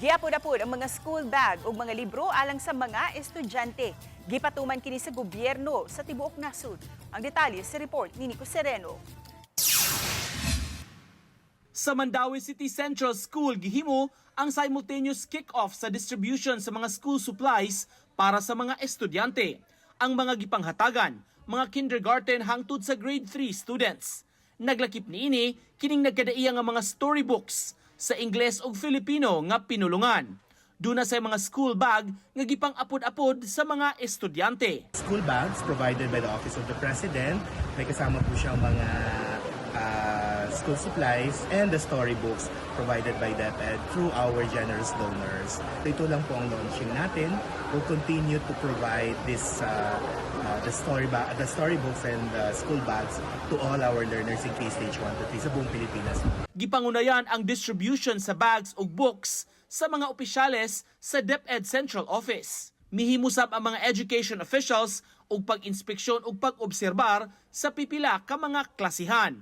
Giapod-apod ang mga school bag ug mga libro alang sa mga estudyante. Gipatuman kini sa gobyerno sa tibuok nasod. Ang detalye sa report ni Nico Sereno. Sa Mandaue City Central School gihimo ang simultaneous kick-off sa distribution sa mga school supplies para sa mga estudyante. Ang mga gipanghatagan, mga kindergarten hangtod sa grade 3 students. Naglakip niini kining nagkadaiya nga mga storybooks sa Ingles ug Filipino nga pinulungan. Duna sa mga school bag nga gipang apod-apod sa mga estudyante. School bags provided by the Office of the President. May kasama po siyang mga school supplies and the storybooks provided by DepEd through our generous donors. Ito lang po ang launching natin. We'll continue to provide this the storybooks and school bags to all our learners in K-Stage 1 to 3 sa buong Pilipinas. Gipangunayan ang distribution sa bags ug books sa mga opisyales sa DepEd Central Office. Mihimusab ang mga education officials ug pag-inspeksyon ug pag-obserbar sa pipila ka mga klasihan.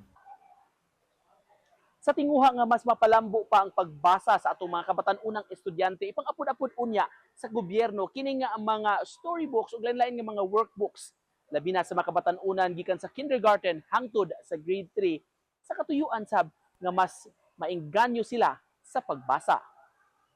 Sa tinguha nga mas mapalambo pa ang pagbasa sa atong mga kabatan-unang estudyante, ipang-apod-apod unya sa gobyerno kini nga ang mga storybooks ug lain-lain nga mga workbooks labi na sa mga kabatan-unan gikan sa kindergarten hangtod sa grade 3 sa katuyuan sab nga mas maengganyo sila sa pagbasa.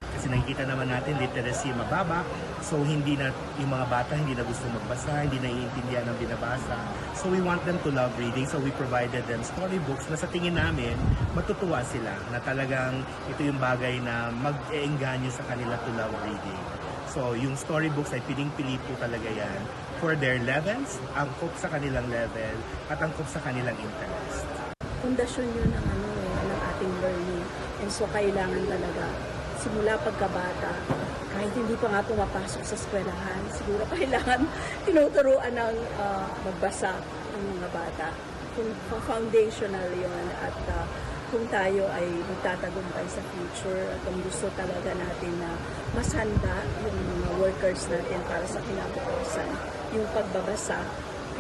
Kasi nakikita naman natin literacy mababa, so hindi na yung mga bata hindi na gusto magbasa, hindi na iintindihan ang binabasa. So we want them to love reading, so we provided them storybooks na sa tingin namin matutuwa sila na talagang ito yung bagay na mag-eengganyo sa kanila to love reading. So yung storybooks ay piling-pili po talaga yan for their levels, angkop sa kanilang level at angkop sa kanilang interest. Pundasyon yun ng ating learning, and so kailangan talaga simula pagkabata, kahit hindi pa nga pumapasok sa eskwelahan, siguro kailangan tinuturuan ng magbasa ng mga bata. Kung foundational yun at kung tayo ay magtatagumpay sa future at kung gusto talaga natin na mas handa yung mga workers natin para sa kinabukasan, yung pagbabasa,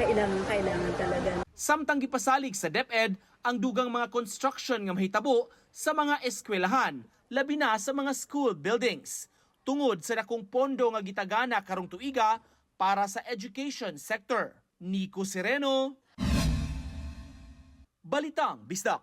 kailangan talaga. Samtang gipasalig sa DepEd ang dugang mga construction nga mahitabo sa mga eskwelahan, labi na sa mga school buildings. Tungod sa dakong pondo nga gitagana karong tuiga para sa education sector. Nico Sereno, Balitang Bisdak.